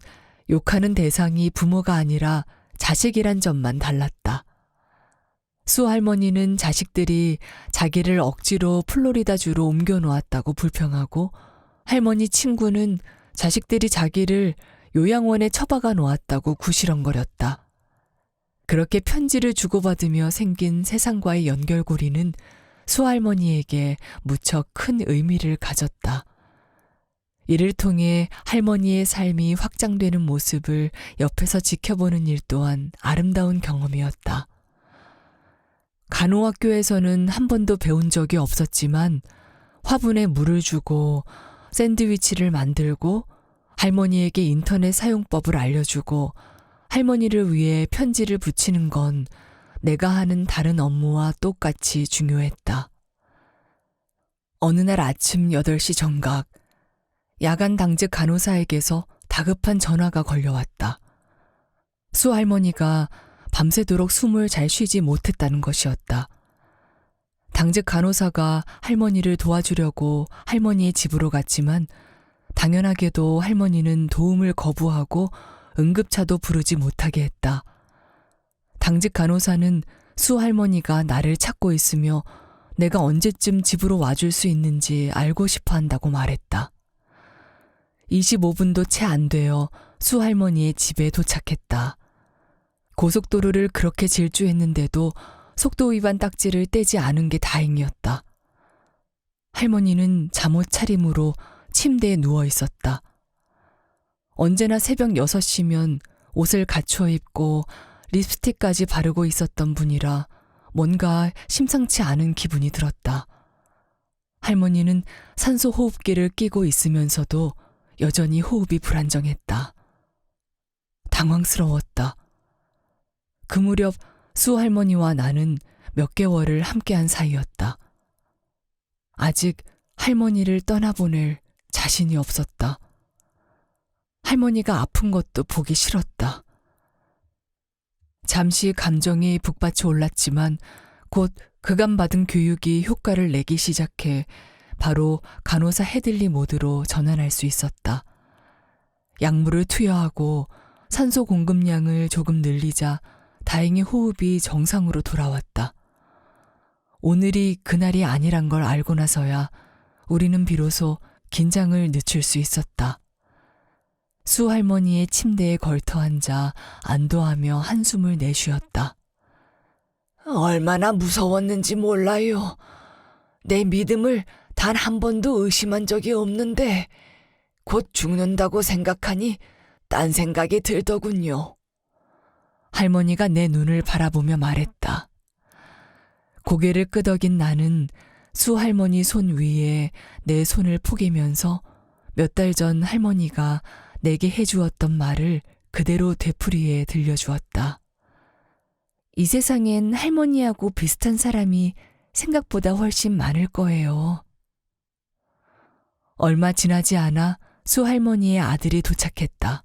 욕하는 대상이 부모가 아니라 자식이란 점만 달랐다. 수 할머니는 자식들이 자기를 억지로 플로리다주로 옮겨놓았다고 불평하고 할머니 친구는 자식들이 자기를 요양원에 처박아 놓았다고 구시렁거렸다. 그렇게 편지를 주고받으며 생긴 세상과의 연결고리는 수 할머니에게 무척 큰 의미를 가졌다. 이를 통해 할머니의 삶이 확장되는 모습을 옆에서 지켜보는 일 또한 아름다운 경험이었다. 간호학교에서는 한 번도 배운 적이 없었지만 화분에 물을 주고 샌드위치를 만들고 할머니에게 인터넷 사용법을 알려주고 할머니를 위해 편지를 붙이는 건 내가 하는 다른 업무와 똑같이 중요했다. 어느 날 아침 8시 정각, 야간 당직 간호사에게서 다급한 전화가 걸려왔다. 수 할머니가 밤새도록 숨을 잘 쉬지 못했다는 것이었다. 당직 간호사가 할머니를 도와주려고 할머니의 집으로 갔지만 당연하게도 할머니는 도움을 거부하고 응급차도 부르지 못하게 했다. 당직 간호사는 수 할머니가 나를 찾고 있으며 내가 언제쯤 집으로 와줄 수 있는지 알고 싶어 한다고 말했다. 25분도 채 안 되어 수 할머니의 집에 도착했다. 고속도로를 그렇게 질주했는데도 속도 위반 딱지를 떼지 않은 게 다행이었다. 할머니는 잠옷 차림으로 침대에 누워 있었다. 언제나 새벽 6시면 옷을 갖추어 입고 립스틱까지 바르고 있었던 분이라 뭔가 심상치 않은 기분이 들었다. 할머니는 산소 호흡기를 끼고 있으면서도 여전히 호흡이 불안정했다. 당황스러웠다. 그 무렵 수 할머니와 나는 몇 개월을 함께한 사이였다. 아직 할머니를 떠나보낼 자신이 없었다. 할머니가 아픈 것도 보기 싫었다. 잠시 감정이 북받쳐 올랐지만 곧 그간 받은 교육이 효과를 내기 시작해 바로 간호사 헤들리 모드로 전환할 수 있었다. 약물을 투여하고 산소 공급량을 조금 늘리자 다행히 호흡이 정상으로 돌아왔다. 오늘이 그날이 아니란 걸 알고 나서야 우리는 비로소 긴장을 늦출 수 있었다. 수 할머니의 침대에 걸터 앉아 안도하며 한숨을 내쉬었다. 얼마나 무서웠는지 몰라요. 내 믿음을 단 한 번도 의심한 적이 없는데 곧 죽는다고 생각하니 딴 생각이 들더군요. 할머니가 내 눈을 바라보며 말했다. 고개를 끄덕인 나는 수 할머니 손 위에 내 손을 포개면서 몇 달 전 할머니가 내게 해주었던 말을 그대로 되풀이해 들려주었다. 이 세상엔 할머니하고 비슷한 사람이 생각보다 훨씬 많을 거예요. 얼마 지나지 않아 수 할머니의 아들이 도착했다.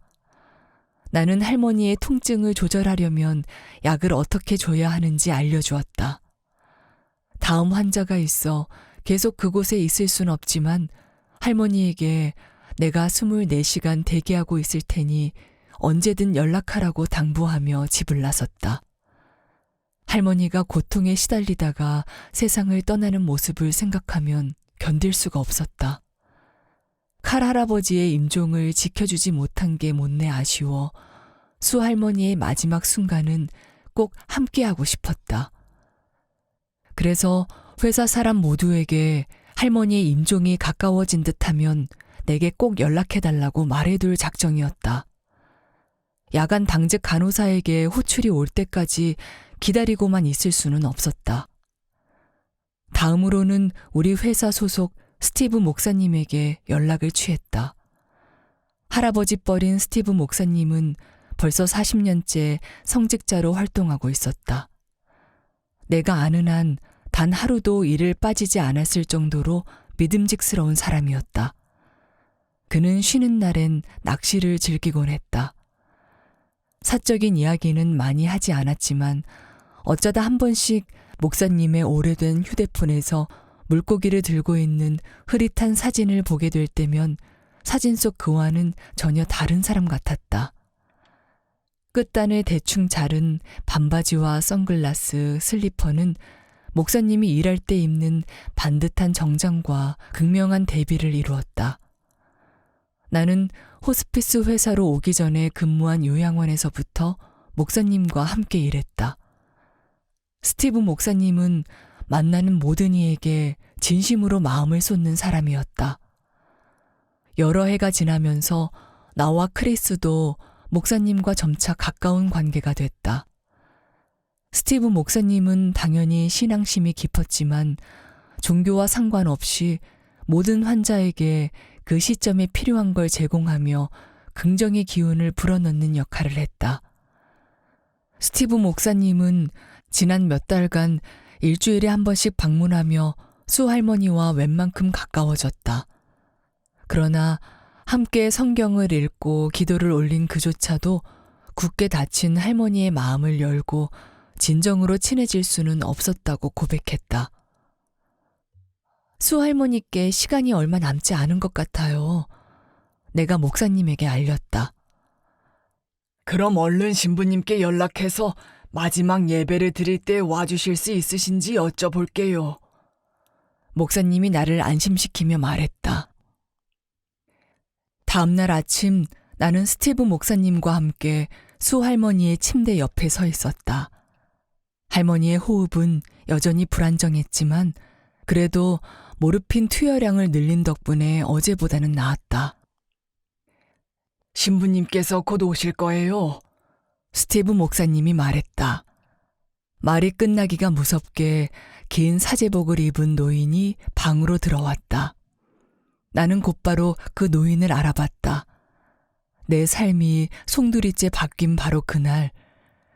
나는 할머니의 통증을 조절하려면 약을 어떻게 줘야 하는지 알려주었다. 다음 환자가 있어 계속 그곳에 있을 순 없지만 할머니에게 내가 24시간 대기하고 있을 테니 언제든 연락하라고 당부하며 집을 나섰다. 할머니가 고통에 시달리다가 세상을 떠나는 모습을 생각하면 견딜 수가 없었다. 칼 할아버지의 임종을 지켜주지 못한 게 못내 아쉬워 수 할머니의 마지막 순간은 꼭 함께하고 싶었다. 그래서 회사 사람 모두에게 할머니의 임종이 가까워진 듯하면 내게 꼭 연락해달라고 말해둘 작정이었다. 야간 당직 간호사에게 호출이 올 때까지 기다리고만 있을 수는 없었다. 다음으로는 우리 회사 소속 스티브 목사님에게 연락을 취했다. 할아버지 뻘인 스티브 목사님은 벌써 40년째 성직자로 활동하고 있었다. 내가 아는 한 단 하루도 일을 빠지지 않았을 정도로 믿음직스러운 사람이었다. 그는 쉬는 날엔 낚시를 즐기곤 했다. 사적인 이야기는 많이 하지 않았지만 어쩌다 한 번씩 목사님의 오래된 휴대폰에서 물고기를 들고 있는 흐릿한 사진을 보게 될 때면 사진 속 그와는 전혀 다른 사람 같았다. 끝단을 대충 자른 반바지와 선글라스, 슬리퍼는 목사님이 일할 때 입는 반듯한 정장과 극명한 대비를 이루었다. 나는 호스피스 회사로 오기 전에 근무한 요양원에서부터 목사님과 함께 일했다. 스티브 목사님은 만나는 모든 이에게 진심으로 마음을 쏟는 사람이었다. 여러 해가 지나면서 나와 크리스도 목사님과 점차 가까운 관계가 됐다. 스티브 목사님은 당연히 신앙심이 깊었지만 종교와 상관없이 모든 환자에게 그 시점에 필요한 걸 제공하며 긍정의 기운을 불어넣는 역할을 했다. 스티브 목사님은 지난 몇 달간 일주일에 한 번씩 방문하며 수 할머니와 웬만큼 가까워졌다. 그러나 함께 성경을 읽고 기도를 올린 그조차도 굳게 닫힌 할머니의 마음을 열고 진정으로 친해질 수는 없었다고 고백했다. 수 할머니께 시간이 얼마 남지 않은 것 같아요. 내가 목사님에게 알렸다. 그럼 얼른 신부님께 연락해서 마지막 예배를 드릴 때 와주실 수 있으신지 여쭤볼게요. 목사님이 나를 안심시키며 말했다. 다음날 아침 나는 스티브 목사님과 함께 수 할머니의 침대 옆에 서 있었다. 할머니의 호흡은 여전히 불안정했지만 그래도 모르핀 투여량을 늘린 덕분에 어제보다는 나았다. 신부님께서 곧 오실 거예요. 스티브 목사님이 말했다. 말이 끝나기가 무섭게 긴 사제복을 입은 노인이 방으로 들어왔다. 나는 곧바로 그 노인을 알아봤다. 내 삶이 송두리째 바뀐 바로 그날,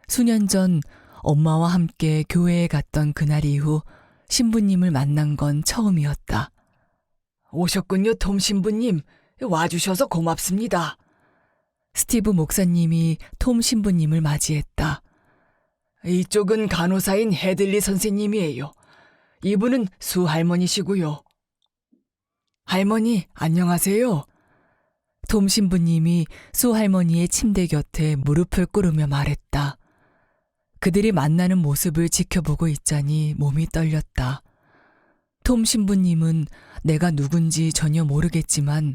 수년 전 엄마와 함께 교회에 갔던 그날 이후 신부님을 만난 건 처음이었다. 오셨군요, 톰 신부님. 와주셔서 고맙습니다. 스티브 목사님이 톰 신부님을 맞이했다. 이쪽은 간호사인 헤들리 선생님이에요. 이분은 수 할머니시고요. 할머니, 안녕하세요. 톰 신부님이 수 할머니의 침대 곁에 무릎을 꿇으며 말했다. 그들이 만나는 모습을 지켜보고 있자니 몸이 떨렸다. 톰 신부님은 내가 누군지 전혀 모르겠지만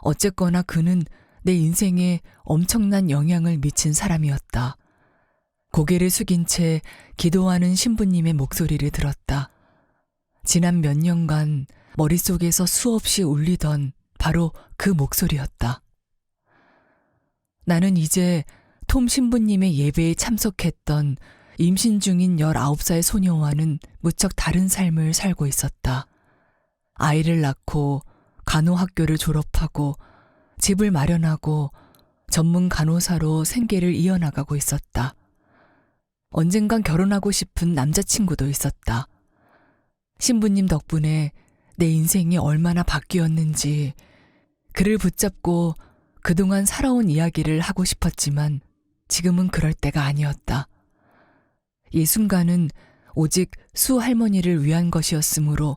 어쨌거나 그는 내 인생에 엄청난 영향을 미친 사람이었다. 고개를 숙인 채 기도하는 신부님의 목소리를 들었다. 지난 몇 년간 머릿속에서 수없이 울리던 바로 그 목소리였다. 나는 이제 톰 신부님의 예배에 참석했던 임신 중인 19살 소녀와는 무척 다른 삶을 살고 있었다. 아이를 낳고 간호학교를 졸업하고 집을 마련하고 전문 간호사로 생계를 이어나가고 있었다. 언젠간 결혼하고 싶은 남자친구도 있었다. 신부님 덕분에 내 인생이 얼마나 바뀌었는지 그를 붙잡고 그동안 살아온 이야기를 하고 싶었지만 지금은 그럴 때가 아니었다. 이 순간은 오직 수 할머니를 위한 것이었으므로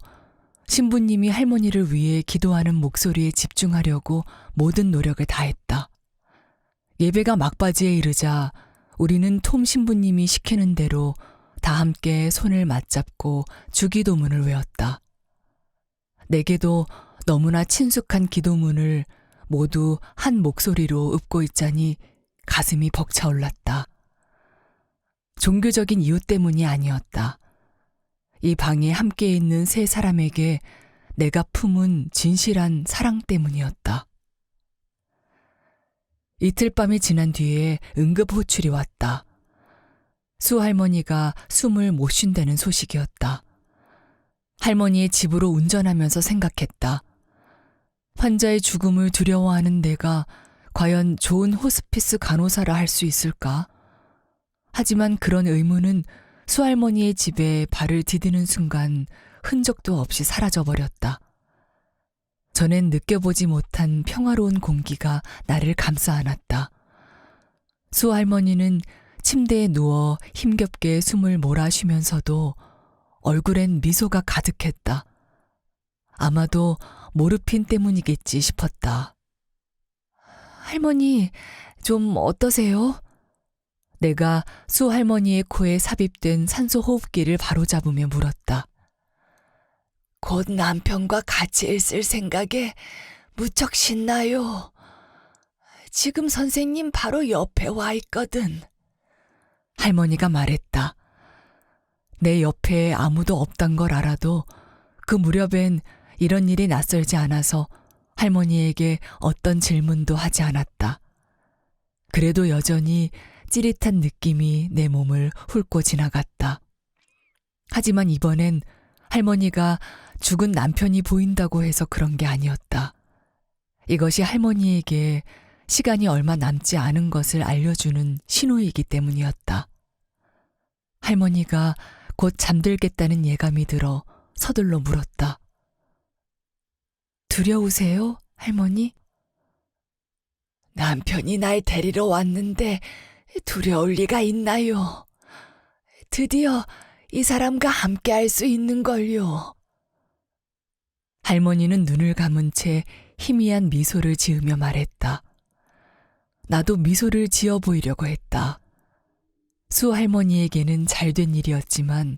신부님이 할머니를 위해 기도하는 목소리에 집중하려고 모든 노력을 다했다. 예배가 막바지에 이르자 우리는 톰 신부님이 시키는 대로 다 함께 손을 맞잡고 주기도문을 외웠다. 내게도 너무나 친숙한 기도문을 모두 한 목소리로 읊고 있자니 가슴이 벅차올랐다. 종교적인 이유 때문이 아니었다. 이 방에 함께 있는 세 사람에게 내가 품은 진실한 사랑 때문이었다. 이틀 밤이 지난 뒤에 응급 호출이 왔다. 수 할머니가 숨을 못 쉰다는 소식이었다. 할머니의 집으로 운전하면서 생각했다. 환자의 죽음을 두려워하는 내가 과연 좋은 호스피스 간호사라 할 수 있을까? 하지만 그런 의문은 수 할머니의 집에 발을 디디는 순간 흔적도 없이 사라져버렸다. 전엔 느껴보지 못한 평화로운 공기가 나를 감싸 안았다. 수 할머니는 침대에 누워 힘겹게 숨을 몰아쉬면서도 얼굴엔 미소가 가득했다. 아마도 모르핀 때문이겠지 싶었다. 할머니, 좀 어떠세요? 내가 수 할머니의 코에 삽입된 산소 호흡기를 바로잡으며 물었다. 곧 남편과 같이 있을 생각에 무척 신나요. 지금 선생님 바로 옆에 와 있거든. 할머니가 말했다. 내 옆에 아무도 없단 걸 알아도 그 무렵엔 이런 일이 낯설지 않아서 할머니에게 어떤 질문도 하지 않았다. 그래도 여전히 찌릿한 느낌이 내 몸을 훑고 지나갔다. 하지만 이번엔 할머니가 죽은 남편이 보인다고 해서 그런 게 아니었다. 이것이 할머니에게 시간이 얼마 남지 않은 것을 알려주는 신호이기 때문이었다. 할머니가 곧 잠들겠다는 예감이 들어 서둘러 물었다. 두려우세요, 할머니? 남편이 날 데리러 왔는데 두려울 리가 있나요? 드디어 이 사람과 함께 할 수 있는 걸요. 할머니는 눈을 감은 채 희미한 미소를 지으며 말했다. 나도 미소를 지어 보이려고 했다. 수 할머니에게는 잘된 일이었지만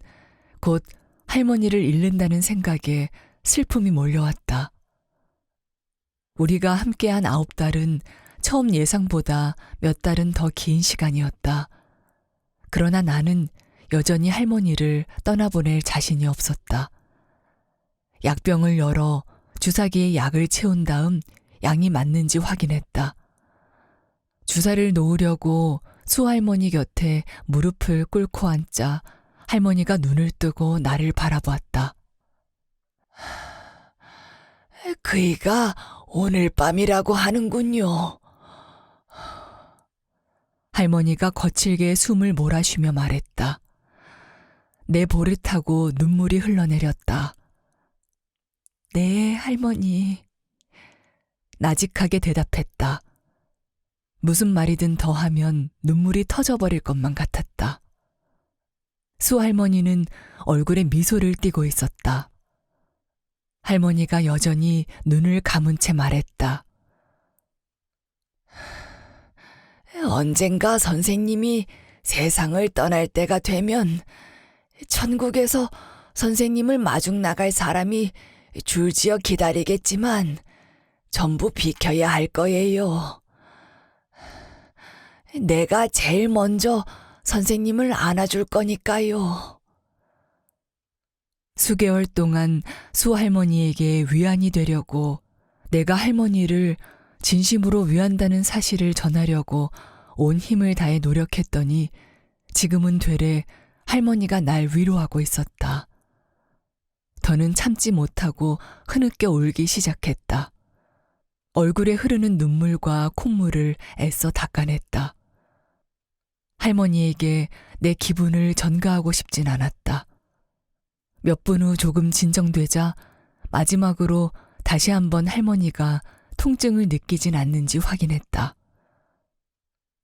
곧 할머니를 잃는다는 생각에 슬픔이 몰려왔다. 우리가 함께한 9달은 처음 예상보다 몇 달은 더 긴 시간이었다. 그러나 나는 여전히 할머니를 떠나보낼 자신이 없었다. 약병을 열어 주사기에 약을 채운 다음 양이 맞는지 확인했다. 주사를 놓으려고 수할머니 곁에 무릎을 꿇고 앉자 할머니가 눈을 뜨고 나를 바라보았다. 그이가 오늘 밤이라고 하는군요. 할머니가 거칠게 숨을 몰아쉬며 말했다. 내 볼을 타고 눈물이 흘러내렸다. 네, 할머니. 나직하게 대답했다. 무슨 말이든 더하면 눈물이 터져버릴 것만 같았다. 수할머니는 얼굴에 미소를 띠고 있었다. 할머니가 여전히 눈을 감은 채 말했다. 언젠가 선생님이 세상을 떠날 때가 되면 천국에서 선생님을 마중 나갈 사람이 줄지어 기다리겠지만 전부 비켜야 할 거예요. 내가 제일 먼저 선생님을 안아줄 거니까요. 수개월 동안 수할머니에게 위안이 되려고 내가 할머니를 진심으로 위한다는 사실을 전하려고 온 힘을 다해 노력했더니 지금은 되레 할머니가 날 위로하고 있었다. 더는 참지 못하고 흐느껴 울기 시작했다. 얼굴에 흐르는 눈물과 콧물을 애써 닦아냈다. 할머니에게 내 기분을 전가하고 싶진 않았다. 몇 분 후 조금 진정되자 마지막으로 다시 한번 할머니가 통증을 느끼진 않는지 확인했다.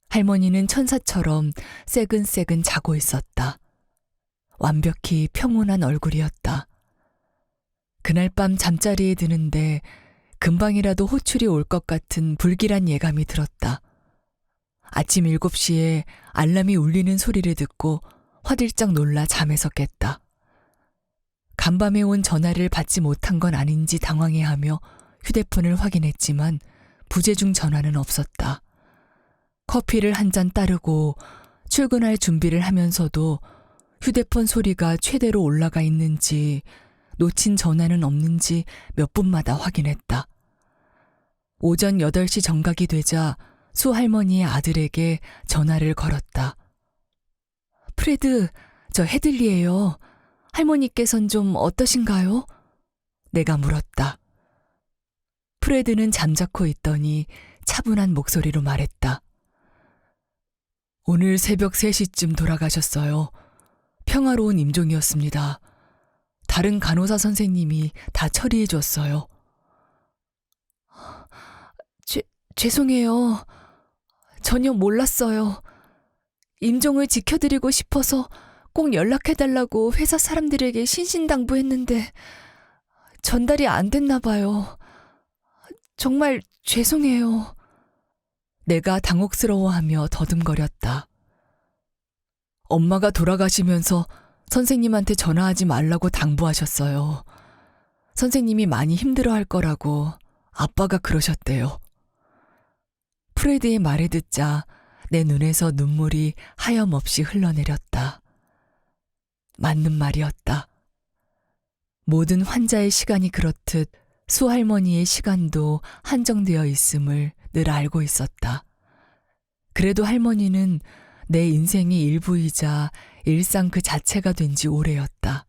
할머니는 천사처럼 새근새근 자고 있었다. 완벽히 평온한 얼굴이었다. 그날 밤 잠자리에 드는데 금방이라도 호출이 올 것 같은 불길한 예감이 들었다. 아침 7시에 알람이 울리는 소리를 듣고 화들짝 놀라 잠에서 깼다. 간밤에 온 전화를 받지 못한 건 아닌지 당황해하며 휴대폰을 확인했지만 부재중 전화는 없었다. 커피를 한 잔 따르고 출근할 준비를 하면서도 휴대폰 소리가 최대로 올라가 있는지 놓친 전화는 없는지 몇 분마다 확인했다. 오전 8시 정각이 되자 수할머니의 아들에게 전화를 걸었다. 프레드, 저 헤들리예요. 할머니께선 좀 어떠신가요? 내가 물었다. 프레드는 잠자코 있더니 차분한 목소리로 말했다. 오늘 새벽 3시쯤 돌아가셨어요. 평화로운 임종이었습니다. 다른 간호사 선생님이 다 처리해 줬어요. 죄송해요. 전혀 몰랐어요. 임종을 지켜드리고 싶어서 꼭 연락해달라고 회사 사람들에게 신신당부했는데 전달이 안 됐나 봐요. 정말 죄송해요. 내가 당혹스러워하며 더듬거렸다. 엄마가 돌아가시면서 선생님한테 전화하지 말라고 당부하셨어요. 선생님이 많이 힘들어할 거라고 아빠가 그러셨대요. 프레드의 말을 듣자 내 눈에서 눈물이 하염없이 흘러내렸다. 맞는 말이었다. 모든 환자의 시간이 그렇듯 수할머니의 시간도 한정되어 있음을 늘 알고 있었다. 그래도 할머니는 내 인생의 일부이자 일상 그 자체가 된 지 오래였다.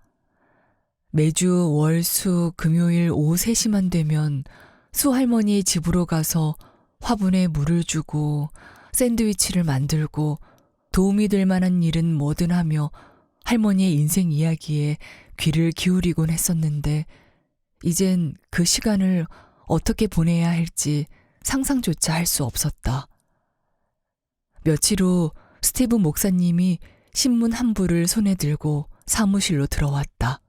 매주 월, 수, 금요일 오후 3시만 되면 수할머니의 집으로 가서 화분에 물을 주고 샌드위치를 만들고 도움이 될 만한 일은 뭐든 하며 할머니의 인생 이야기에 귀를 기울이곤 했었는데 이젠 그 시간을 어떻게 보내야 할지 상상조차 할 수 없었다. 며칠 후 스티브 목사님이 신문 한 부를 손에 들고 사무실로 들어왔다.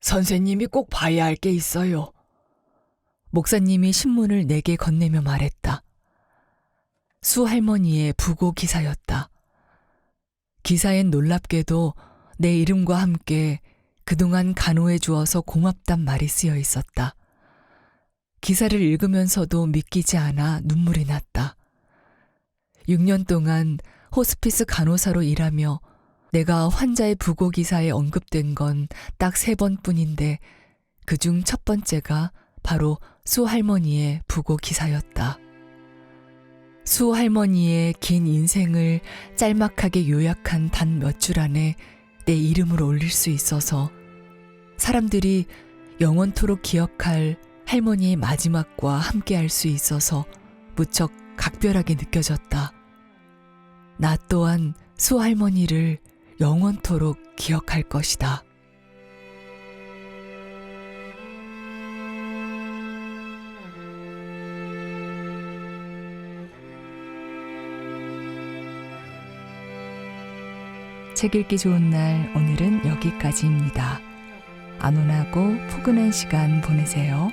선생님이 꼭 봐야 할 게 있어요. 목사님이 신문을 내게 건네며 말했다. 수 할머니의 부고 기사였다. 기사엔 놀랍게도 내 이름과 함께 그동안 간호해 주어서 고맙단 말이 쓰여 있었다. 기사를 읽으면서도 믿기지 않아 눈물이 났다. 6년 동안 호스피스 간호사로 일하며 내가 환자의 부고 기사에 언급된 건 딱 3번뿐인데 그중 첫 번째가 바로 수 할머니의 부고 기사였다. 수 할머니의 긴 인생을 짤막하게 요약한 단 몇 줄 안에 내 이름을 올릴 수 있어서 사람들이 영원토록 기억할 할머니의 마지막과 함께할 수 있어서 무척 각별하게 느껴졌다. 나 또한 수 할머니를 영원토록 기억할 것이다. 책 읽기 좋은 날 오늘은 여기까지입니다. 안온하고 포근한 시간 보내세요.